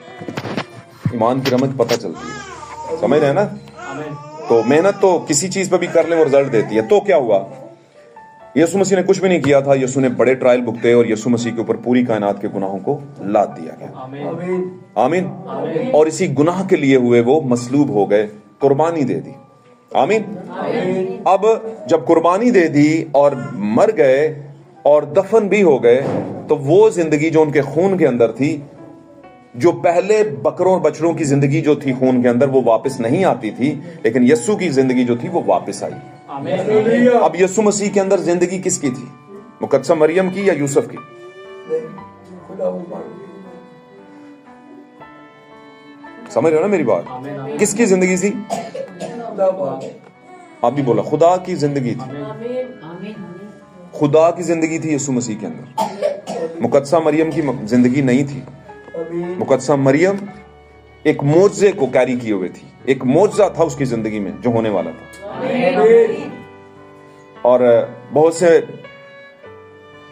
ईमान की रमक पता चलती है, समझ रहे हैं ना? तो मेहनत तो किसी चीज पर भी कर ले वो रिजल्ट देती है। तो क्या हुआ, यीशु मसीह ने कुछ भी नहीं किया था, यीशु ने बड़े ट्रायल भुगते और यीशु मसीह के ऊपर पूरी कायनात के गुनाहों को लाद दिया गया। आमीन। और इसी गुनाह के लिए हुए वो मसलूब हो गए, कुर्बानी दे दी। आमीन। अब जब कुर्बानी दे दी और मर गए और दफन भी हो गए, तो वो जिंदगी जो उनके खून के अंदर थी, जो पहले बकरों बछड़ों की जिंदगी जो थी खून के अंदर, वो वापस नहीं आती थी, लेकिन यीशु की जिंदगी जो थी वो वापस आई। अब यीशु मसीह के अंदर जिंदगी किसकी थी? मुकद्दसा मरियम की या यूसुफ की? समझ रहे हो ना मेरी बात? किसकी जिंदगी थी? आप भी बोला, खुदा की जिंदगी थी। खुदा की जिंदगी थी यीशु मसीह के अंदर। मुकद्दसा मरियम की जिंदगी नहीं थी। मुकद्दसा मरियम एक मोज़े को कैरी किए हुए थी, एक मोज़ा था उसकी जिंदगी में जो होने वाला था। और बहुत से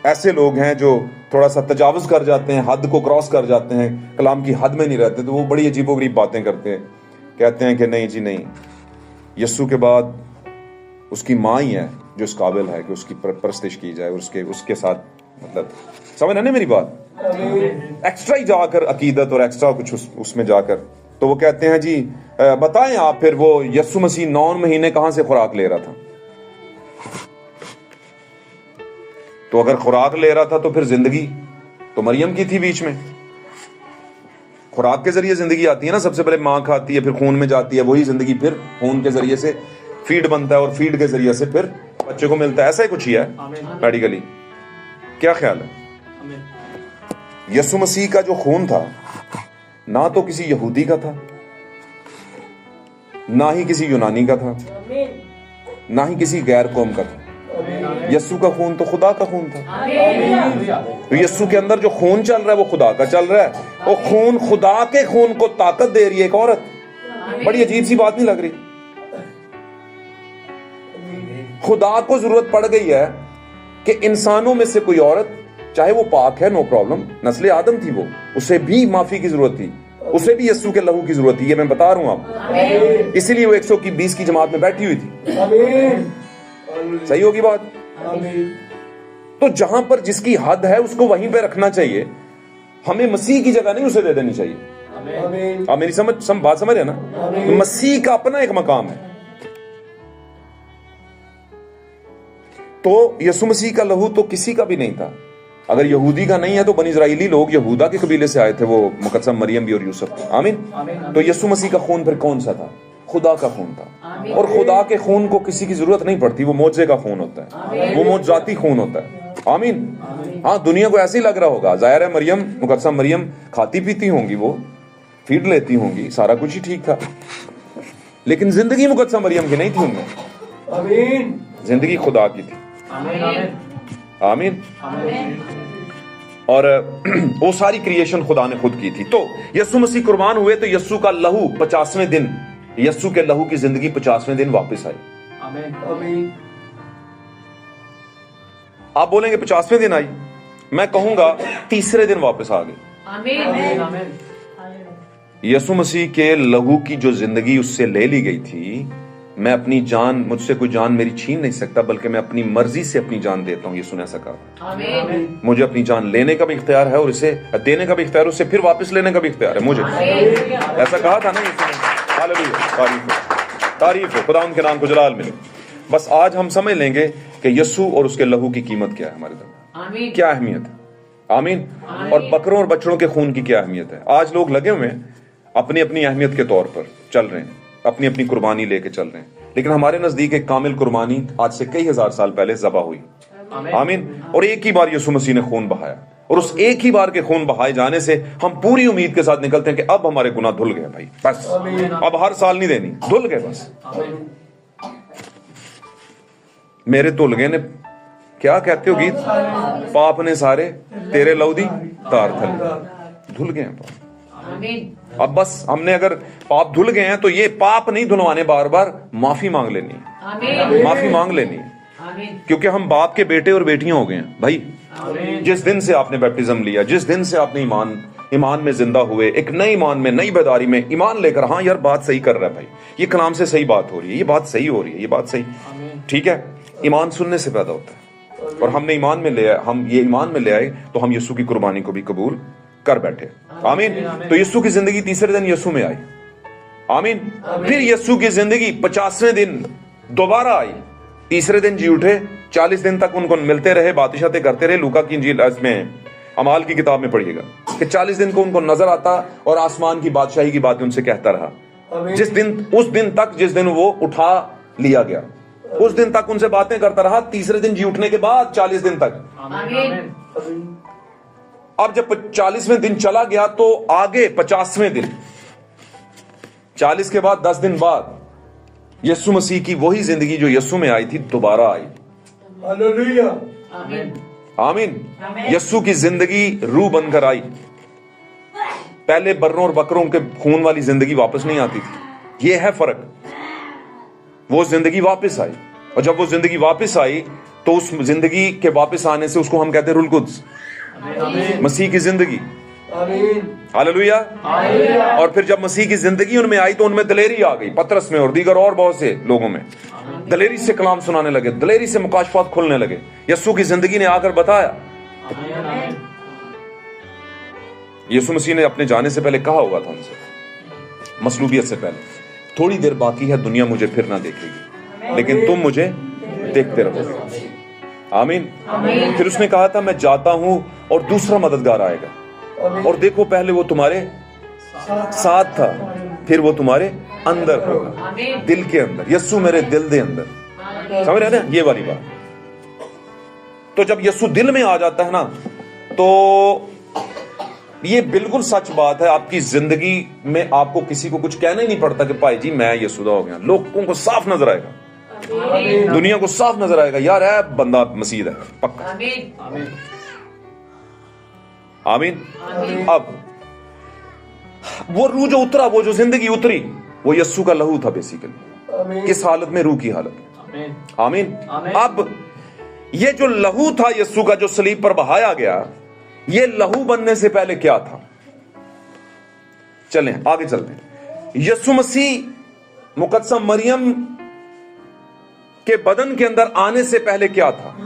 ऐसे लोग हैं जो थोड़ा सा तजावुज कर जाते हैं, हद को क्रॉस कर जाते हैं, कलाम की हद में नहीं रहते, तो वो बड़ी अजीबोगरीब बातें करते हैं, कहते हैं कि नहीं जी नहीं, यीशु के बाद उसकी माँ ही है जो इस काबिल है कि उसकी परस्तिश की जाए, उसके साथ, मतलब समझ रहे ना मेरी बात? एक्स्ट्रा ही जाकर अकीदत और एक्स्ट्रा कुछ उसमें जाकर, तो वो कहते हैं जी बताएं आप, फिर वो यीशु मसीह 9 महीने कहां से खुराक ले रहा था? तो अगर खुराक ले रहा था तो फिर जिंदगी तो मरियम की थी बीच में। खुराक के जरिए जिंदगी आती है ना, सबसे पहले मां खाती है, फिर खून में जाती है, वही जिंदगी फिर खून के जरिए से फीड बनता है, और फीड के जरिए से फिर बच्चे को मिलता है। ऐसा ही कुछ ही है मेडिकली। क्या ख्याल है? यीशु मसीह का जो खून था, ना तो किसी यहूदी का था, ना ही किसी यूनानी का था, ना ही किसी गैर कौम का था। यीशु का खून तो खुदा का खून था। तो यीशु के अंदर जो खून चल रहा है वो खुदा का चल रहा है। वो खून खुदा के खून को ताकत दे रही है एक औरत। बड़ी अजीब सी बात नहीं लग रही? खुदा को जरूरत पड़ गई है कि इंसानों में से कोई औरत, चाहे वो पाक है, नो प्रॉब्लम, नस्ले आदम थी वो, उसे भी माफी की जरूरत थी, उसे भी यीशु के लहू की जरूरत थी। ये मैं बता रहा हूं आपको, इसीलिए वो 120 की जमात में बैठी हुई थी। सही होगी बात? तो जहां पर जिसकी हद है उसको वहीं पे रखना चाहिए, हमें मसीह की जगह नहीं उसे दे देनी चाहिए। आप मेरी बात समझ रहे ना? तो मसीह का अपना एक मकाम है। तो यीशु मसीह का लहू तो किसी का भी नहीं था। अगर यहूदी का नहीं है तो बनी इजराइली लोग यहूदा के कबीले से आए थे, वो मुकद्दसा मरियम भी और यूसुफ। आमीन। तो यीशु मसीह का खून फिर कौन सा था? खुदा का खून था। और खुदा के खून को किसी की जरूरत नहीं पड़ती, वो मोजे का खून होता है, वो मोजाती खून होता है। आमीन। हाँ, दुनिया को ऐसे ही लग रहा होगा, जाहिर है मरियम, मुकद्दसा मरियम खाती पीती होंगी, वो फीड लेती होंगी, सारा कुछ ही ठीक था, लेकिन जिंदगी मुकद्दसा मरियम की नहीं थी उनमें, जिंदगी खुदा की थी। आमीन। और वो सारी क्रिएशन खुदा ने खुद की थी। तो यीशु मसीह कुर्बान हुए तो यीशु का लहू 50वें दिन, यीशु के लहू की जिंदगी 50वें दिन वापस आई। आमीन। आप बोलेंगे 50वें दिन आई, मैं कहूंगा तीसरे दिन वापस आ गई। यीशु मसीह के लहू की जो जिंदगी उससे ले ली गई थी, मैं अपनी जान, मुझसे कोई जान मेरी छीन नहीं सकता, बल्कि मैं अपनी मर्जी से अपनी जान देता हूँ। यीशु ने ऐसा कहा। मुझे अपनी जान लेने का भी इख्तियार है और इसे देने का भी इख्तियार, उससे फिर वापस लेने का भी इख्तियार है मुझे। ऐसा कहा था ना यीशु ने। हालेलुया, तारीफ है, खुदा उनके नाम को जलाल मिले। बस आज हम समझ लेंगे कि यीशु और उसके लहू की कीमत क्या है हमारे दरमियान, क्या अहमियत है। आमीन। और बकरों और बछड़ों के खून की क्या अहमियत है। आज लोग लगे हुए हैं अपनी अपनी अहमियत के तौर पर चल रहे हैं, अपनी अपनी कुर्बानी लेके चल रहे हैं, लेकिन हमारे नजदीक एक कामिल कुर्बानी आज से कई हजार साल पहले ज़बा हुई। आमीन। और एक ही बार यीशु मसीह ने खून बहाया, और उस एक ही बार के खून बहाए जाने से हम पूरी उम्मीद के साथ निकलते हैं कि अब हमारे गुनाह धुल गए भाई, बस अब हर साल नहीं देनी, धुल गए बस। मेरे धुल गए ने, क्या कहते हो गीत, पाप ने सारे तेरे लौदी तार थले, धुल गए हैं पाप। अब बस हमने अगर पाप धुल गए हैं तो ये पाप नहीं धुलवाने, बार बार माफी मांग लेनी है, माफी मांग लेनी है, क्योंकि हम बाप के बेटे और बेटियां हो गए हैं भाई। जिस दिन से आपने बैप्टिज्म लिया, जिस दिन से आपने ईमान में जिंदा हुए, एक नए ईमान में, नई बेदारी में ईमान लेकर, हाँ यार बात सही कर रहा है भाई, ये कलाम से सही बात हो रही है, ये बात सही हो रही है, ये बात सही, ठीक है। ईमान सुनने से पैदा होता है, और हमने ईमान में ले आए, हम ये ईमान में ले आए तो हम यीशु की कुर्बानी को भी कबूल कर बैठे। आमीन। तो यीशु की जिंदगी तीसरे दिन यीशु में आई। आमीन। फिर यीशु की जिंदगी 50वें दिन दोबारा आई, तीसरे दिन जी उठे, 40 दिन तक उनको मिलते रहे, बातचीतें करते रहे। लूका की इंजील में, अमाल की किताब में पढ़िएगा कि 40 दिन को उनको नजर आता और आसमान की बादशाही की बातें उनसे कहता रहा। जिस दिन, उस दिन तक जिस दिन वो उठा लिया गया, उस दिन तक उनसे बातें करता रहा, तीसरे दिन जी उठने के बाद 40 दिन तक। अब जब 40वें दिन चला गया तो आगे 50वें दिन, 40 के बाद 10 दिन बाद यीशु मसीह की वही जिंदगी जो यीशु में आई थी दोबारा आई। हालेलुया, आमीन। यीशु की जिंदगी रूह बनकर आई। पहले बर्रों और बकरों के खून वाली जिंदगी वापस नहीं आती थी, यह है फर्क। वो जिंदगी वापस आई, और जब वो जिंदगी वापस आई तो उस जिंदगी के वापस आने से उसको हम कहते हैं रूहुल कुद्स, मसीह की जिंदगी। हालेलुया। और फिर जब मसीह की जिंदगी उनमें आई तो उनमें दलेरी आ गई, पतरस में और दीगर और बहुत से लोगों में। दलेरी से कलाम सुनाने लगे, दलेरी से मुकाशफात खुलने लगे। यीशु की जिंदगी ने आकर बताया। यीशु मसीह ने अपने जाने से पहले कहा हुआ था उनसे, मसलूबियत से पहले, थोड़ी देर बाकी है, दुनिया मुझे फिर ना देखेगी, लेकिन तुम मुझे देखते रहोगे। आमीन। फिर उसने कहा था, मैं जाता हूं और दूसरा मददगार आएगा, और देखो पहले वो तुम्हारे साथ था, फिर वो तुम्हारे अंदर होगा, दिल के अंदर। यीशु मेरे दिल दे अंदर, समझ रहे हैं ना ये वाली बात। तो जब यीशु दिल में आ जाता है ना, तो ये बिल्कुल सच बात है, आपकी जिंदगी में आपको किसी को कुछ कहना ही नहीं पड़ता कि भाई जी मैं यीशुदा हो गया। लोगों को साफ नजर आएगा, दुनिया को साफ नजर आएगा, यार है बंदा मसीह है पक्का। आमीन। अब वो रूह जो उतरा, वो जो जिंदगी उतरी, वो यीशु का लहू था बेसिकली। किस हालत में? रूह की हालत। आमीन। अब ये जो लहू था यीशु का, जो सलीब पर बहाया गया, ये लहू बनने से पहले क्या था? चलें आगे चलते हैं। यीशु मसीह मुकद्दसा मरियम के बदन के अंदर आने से पहले क्या था?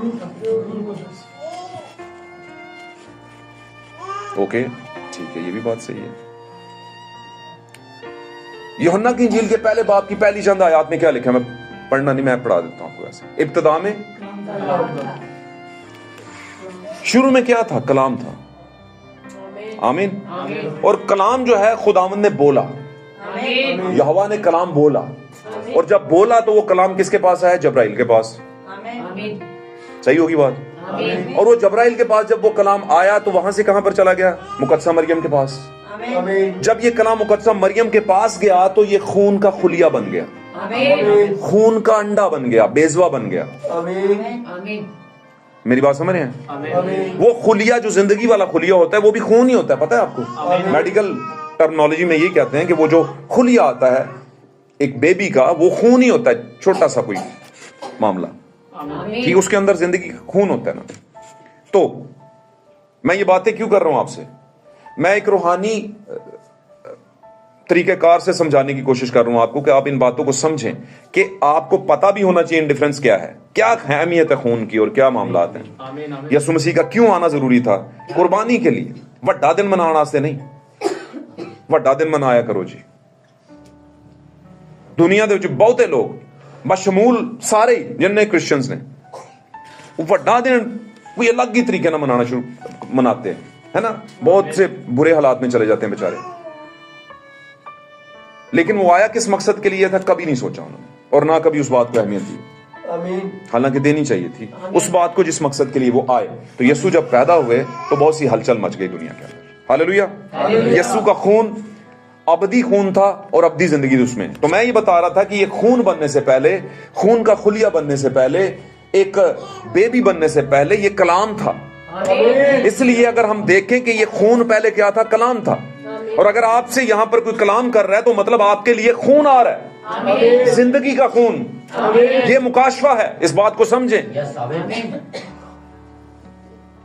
ओके, ठीक है, ये भी बात सही है। यूहन्ना की इंजील के पहले बाब की पहली चंद आयत में क्या लिखा है? मैं पढ़ना नहीं, मैं पढ़ा देता हूं आपको। ऐसे इब्तिदा में, शुरू में क्या था? कलाम था। आमीन। और कलाम जो है खुदावंद ने बोला, यहोवा ने कलाम बोला, और जब बोला तो वो कलाम किसके पास आया? जब्राइल के पास। सही होगी बात। और वो जब्राइल के पास जब वो कलाम आया तो वहां से कहां पर चला गया? मुकद्दसा मरियम के पास। जब ये कलाम मुकद्दसा मरियम के पास गया तो ये खून का खुलिया बन गया, खून का अंडा बन गया, बेजवा बन गया। मेरी बात समझ रहे हैं? वो खुलिया जो जिंदगी वाला खुलिया होता है वो भी खून ही होता है, पता है आपको? मेडिकल टर्मिनोलॉजी में ये कहते हैं कि वो जो खुलिया आता है एक बेबी का, वो खून ही होता है, छोटा सा कोई मामला, ठीक, उसके अंदर जिंदगी का खून होता है ना। तो मैं ये बातें क्यों कर रहा हूं आपसे? मैं एक रूहानी तरीक़ेकार से समझाने की कोशिश कर रहा हूं आपको कि आप इन बातों को समझें कि आपको पता भी होना चाहिए डिफरेंस क्या है, क्या अहमियत है खून की और क्या मामलात हैं। यसु मसीह का क्यों आना जरूरी था? कुर्बानी के लिए, वड्डा दिन मनाने से नहीं। वड्डा दिन मनाया करो जी। दुनिया दे बहुते लोग बशमूल सारे जिन्ने क्रिश्चियंस ने वड्डा दिन कोई अलग ही तरीके ना मनाते हैं, है ना। बहुत से बुरे हालात में चले जाते हैं बेचारे। लेकिन वो आया किस मकसद के लिए था कभी नहीं सोचा उन्होंने, और ना कभी उस बात को अहमियत दी, हालांकि देनी चाहिए थी उस बात को जिस मकसद के लिए वो आए। तो यीशु जब पैदा हुए तो बहुत सी हलचल मच गई दुनिया के अंदर। हालेलुया। यीशु का खून अबदी खून था और अबदी जिंदगी उसमें। तो मैं ये बता रहा था कि ये खून बनने से पहले, खून का खुलिया बनने से पहले, एक बेबी बनने से पहले ये कलाम था। इसलिए अगर हम देखें कि ये खून पहले क्या था, कलाम था। और अगर आपसे यहां पर कोई कलाम कर रहा है तो मतलब आपके लिए खून आ रहा है, जिंदगी का खून। ये मुकाशफा है, इस बात को समझें।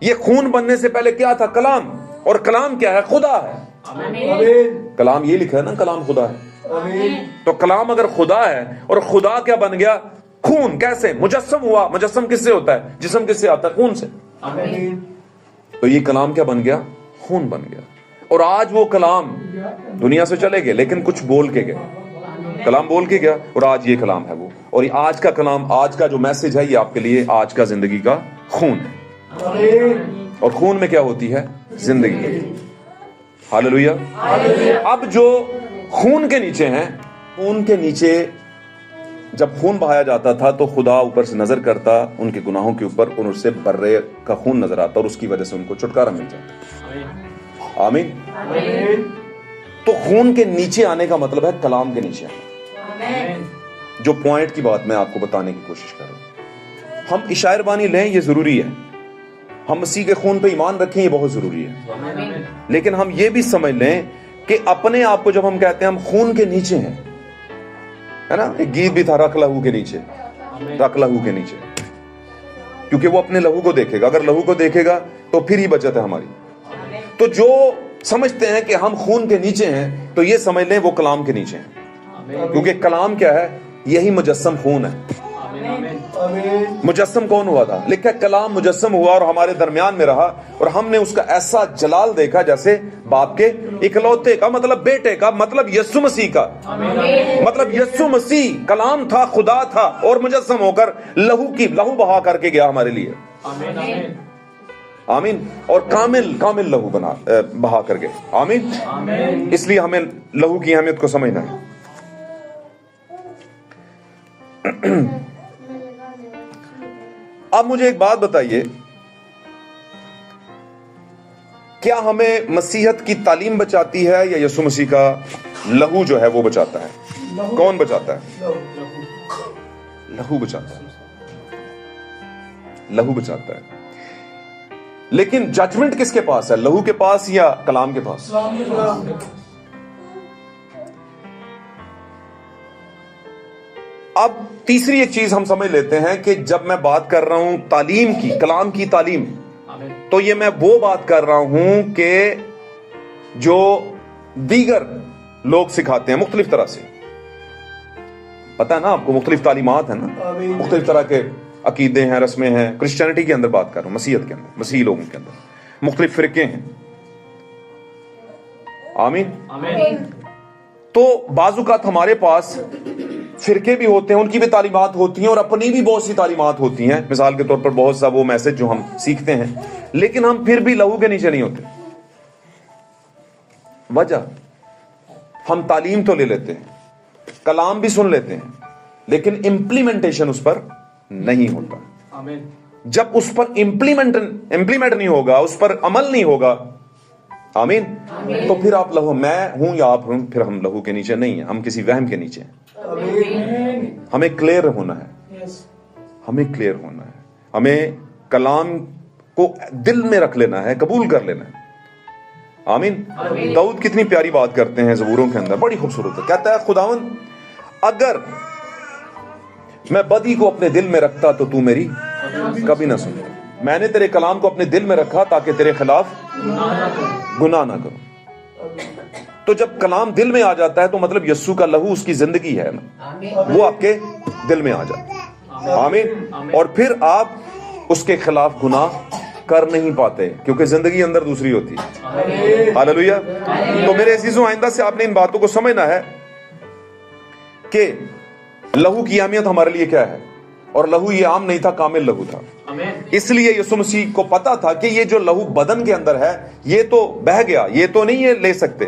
ये खून बनने से पहले क्या था, कलाम। और कलाम क्या है, खुदा है। कलाम ये लिखा है ना, कलाम खुदा है। तो कलाम अगर खुदा है और खुदा क्या बन गया, खून। कैसे मुजस्सम हुआ? मुजस्सम किससे होता है? जिस्म किससे आता है? खून से। तो ये कलाम क्या बन गया, खून बन गया। और आज वो कलाम दुनिया से चले गए, लेकिन कुछ बोल के गए। कलाम बोल के गया और आज ये कलाम है वो। और आज का कलाम, आज का जो मैसेज है, ये आपके लिए आज का जिंदगी का खून है। और खून में क्या होती है, जिंदगी। हालेलुया। अब जो खून के नीचे हैं, खून के नीचे जब खून बहाया जाता था तो खुदा ऊपर से नजर करता उनके गुनाहों के ऊपर, और उससे बर्रे का खून नजर आता और उसकी वजह से उनको छुटकारा मिल जाता। आमीन। तो खून के नीचे आने का मतलब है कलाम के नीचे आना। जो पॉइंट की बात मैं आपको बताने की कोशिश कर रहा हूं, हम इशायर बानी लें, ये जरूरी है। हम मसीह के खून पे ईमान रखें, ये बहुत जरूरी है। लेकिन हम ये भी समझ लें कि अपने आप को जब हम कहते हैं हम खून के नीचे हैं, है ना, एक गीत भी था, रख लहू के नीचे, रख लहू के नीचे, क्योंकि वो अपने लहू को देखेगा। अगर लहू को देखेगा तो फिर ही बचत है हमारी। तो जो समझते हैं कि हम खून के नीचे हैं, तो ये समझ लें वो कलाम के नीचे हैं, क्योंकि कलाम क्या है, यही मुजस्सम खून है। मुजस्सम कौन हुआ था? लिखा कलाम मुजस्सम हुआ और हमारे दरमियान में रहा, और हमने उसका ऐसा जलाल देखा जैसे बाप के इकलौते का, मतलब बेटे का, मतलब यीशु मसीह का। मतलब यीशु मसीह कलाम था, खुदा था, और मुजस्सम होकर लहू बहा करके गया हमारे लिए। आमीन। और कामिल लहू बहा कर गए। आमीन। इसलिए हमें लहू की अहमियत को समझना है। अब मुझे एक बात बताइए, क्या हमें मसीहत की तालीम बचाती है या यीशु मसीह का लहू जो है वो बचाता है? कौन बचाता है? लहू बचाता है। लहू बचाता है। लेकिन जजमेंट किसके पास है, लहू के पास या कलाम के पास? अब तीसरी एक चीज हम समझ लेते हैं कि जब मैं बात कर रहा हूं तालीम की, कलाम की तालीम, तो ये मैं वो बात कर रहा हूं कि जो दीगर लोग सिखाते हैं मुख्तलिफ तरह से। पता है ना आपको, मुख्तलिफ तालीमात है ना, मुख्तलिफ तरह के अकीदे हैं, रस्में हैं। क्रिश्चियनिटी के अंदर बात कर रहा हूं, मसीहत के अंदर, मसीही लोगों के अंदर मुख्तलिफ फिरके हैं। आमीन। तो बाजुकात हमारे पास फिरके भी होते हैं, उनकी भी तालीमात होती हैं, और अपनी भी बहुत सी तालीमात होती हैं। मिसाल के तौर पर बहुत सा वो मैसेज जो हम सीखते हैं, लेकिन हम फिर भी लहू के नीचे नहीं होते। वजह, हम तालीम तो ले लेते हैं, कलाम भी सुन लेते हैं, लेकिन इंप्लीमेंटेशन उस पर नहीं होता। जब उस पर इंप्लीमेंट नहीं होगा, उस पर अमल नहीं होगा, आमीन, तो फिर आप लहू, मैं हूं या आप हूं, फिर हम लहू के नीचे नहीं है, हम किसी वहम के नीचे हैं। हमें क्लियर होना है, हमें क्लियर होना है, हमें कलाम को दिल में रख लेना है, कबूल कर लेना है। आमीन। दाऊद कितनी प्यारी बात करते हैं ज़बूरों के अंदर, बड़ी खूबसूरत है। कहता है, खुदावन अगर मैं बदी को अपने दिल में रखता तो तू मेरी कभी ना सुनता। मैंने तेरे कलाम को अपने दिल में रखा ताकि तेरे खिलाफ गुनाह ना करूं। تو جب کلام دل میں آ جاتا ہے تو مطلب یسوع کا لہو اس کی زندگی ہے وہ آپ کے دل میں آ جاتا ہے. آمین. اور پھر آپ اس کے خلاف گناہ کر نہیں پاتے کیونکہ زندگی اندر دوسری ہوتی ہے. ہاللویا. تو میرے عزیزوں آئندہ سے آپ نے ان باتوں کو سمجھنا ہے کہ لہو کی اہمیت ہمارے لیے کیا ہے. اور لہو یہ عام نہیں تھا, کامل لہو تھا. اس لیے یسوع مسیح کو پتا تھا کہ یہ جو لہو بدن کے اندر ہے یہ تو بہہ گیا, یہ تو نہیں یہ لے سکتے.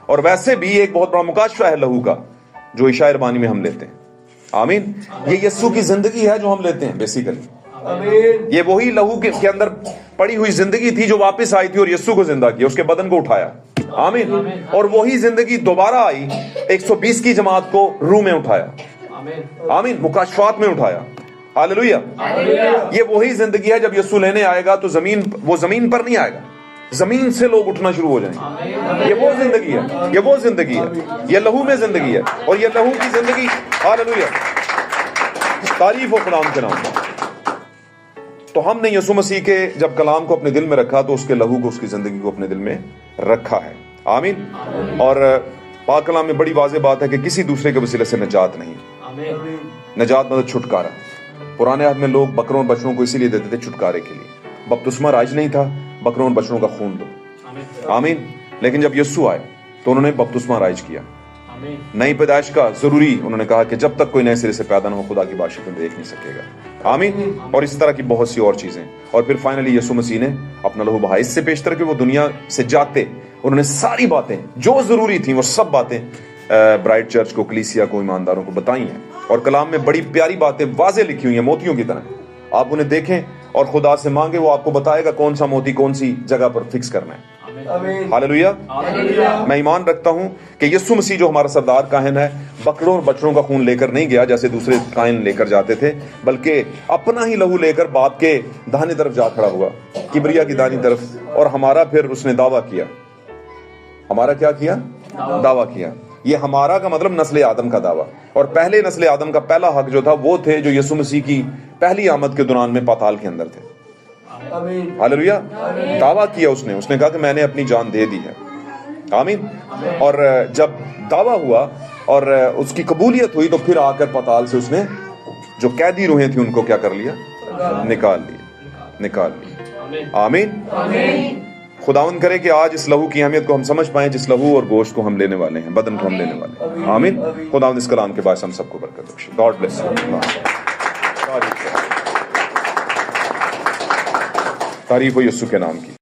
اور ویسے بھی ایک بہت بڑا مکاشفہ ہے لہو کا جو عشاء اربانی میں ہم لیتے ہیں. آمین. یہ یسوع کی زندگی ہے جو ہم لیتے ہیں بیسیکلی. یہ وہی لہو کے اندر پڑی ہوئی زندگی تھی جو واپس آئی تھی اور یسوع کو زندہ کیا, اس کے بدن کو اٹھایا. آمین. اور وہی زندگی دوبارہ آئی 120 کی جماعت کو روح میں اٹھایا. آمین. مکاشفات میں اٹھایا. ہاللویا. یہ وہی زندگی ہے جب یسوع لینے آئے گا تو وہ زمین پر نہیں آئے گا, زمین سے لوگ اٹھنا شروع ہو جائیں گے. یہ وہ زندگی ہے, یہ وہ زندگی ہے, یہ لہو میں زندگی ہے. اور یہ لہو کی زندگی, ہاللویا, تعریف ہو خدا کے نام. تو ہم نے یسوع مسیح کے جب کلام کو اپنے دل میں رکھا تو اس کے لہو کو, اس کی زندگی کو اپنے دل میں رکھا ہے. آمین. اور پاک کلام میں بڑی واضح بات ہے کہ کسی دوسرے کے وسیلے سے نجات نہیں. نجات مطلب چھٹکارا. پرانے عہد میں لوگ بکروں اور بچڑوں کو اسی لیے دیتے تھے چھٹکارے کے لیے. بپتسمہ رائج نہیں تھا, بکروں اور بچڑوں کا خون دو. آمین. لیکن جب یسوع آئے تو انہوں نے بپتسمہ رائج کیا. نئی پیدائش کا ضروری انہوں نے کہا کہ جب تک کوئی نئے سرے سے پیدا نہ ہو خدا کی بادشاہت میں دیکھ نہیں سکے گا. آمین. اور اسی طرح کی بہت سی اور چیزیں. اور پھر فائنلی یسوع مسیح نے اپنا لہو بہایا. اس سے پیشتر کہ وہ دنیا سے جاتے انہوں نے ساری باتیں جو ضروری تھیں وہ سب باتیں برائٹ چرچ کو, کلیسیا کو, ایمانداروں کو بتائی ہیں. اور کلام میں بڑی پیاری باتیں واضح لکھی ہوئی ہیں موتیوں کی طرح. آپ انہیں دیکھیں اور خدا سے مانگے, وہ آپ کو بتائے گا کون سا موتی کون سی جگہ پر فکس کرنا ہے. ہاللویا. میں ایمان رکھتا ہوں کہ یسوع مسیح جو ہمارا سردار کاہن ہے بکروں اور بچڑوں کا خون لے کر نہیں گیا جیسے دوسرے کاہن لے کر جاتے تھے, بلکہ اپنا ہی لہو لے کر باپ کے داہنے طرف جا کھڑا ہوا, کبریا کی داہنی طرف. اور ہمارا پھر اس نے دعویٰ کیا. ہمارا کیا کیا؟ دعویٰ کیا. یہ ہمارا کا مطلب نسل آدم کا دعویٰ. اور پہلے نسل آدم کا پہلا حق جو تھا وہ تھے جو یسوع مسیح کی پہلی آمد کے دوران میں پاتال کے اندر تھے. ہاللویا. دعویٰ کیا اس نے کہا کہ میں نے اپنی جان دے دی ہے. آمین. اور جب دعویٰ ہوا اور اس کی قبولیت ہوئی تو پھر آ کر پاتال سے اس نے جو قیدی روحیں تھیں ان کو کیا کر لیا؟ نکال لیا. آمین. خداوند کرے کہ آج اس لہو کی اہمیت کو ہم سمجھ پائیں جس لہو اور گوشت کو ہم لینے والے ہیں, بدن کو ہم لینے والے ہیں. آمین. خداوند اس کلام کے باعث ہم سب کو برکت بخشے. God bless you. تعریف ہو یسوع کے نام کی.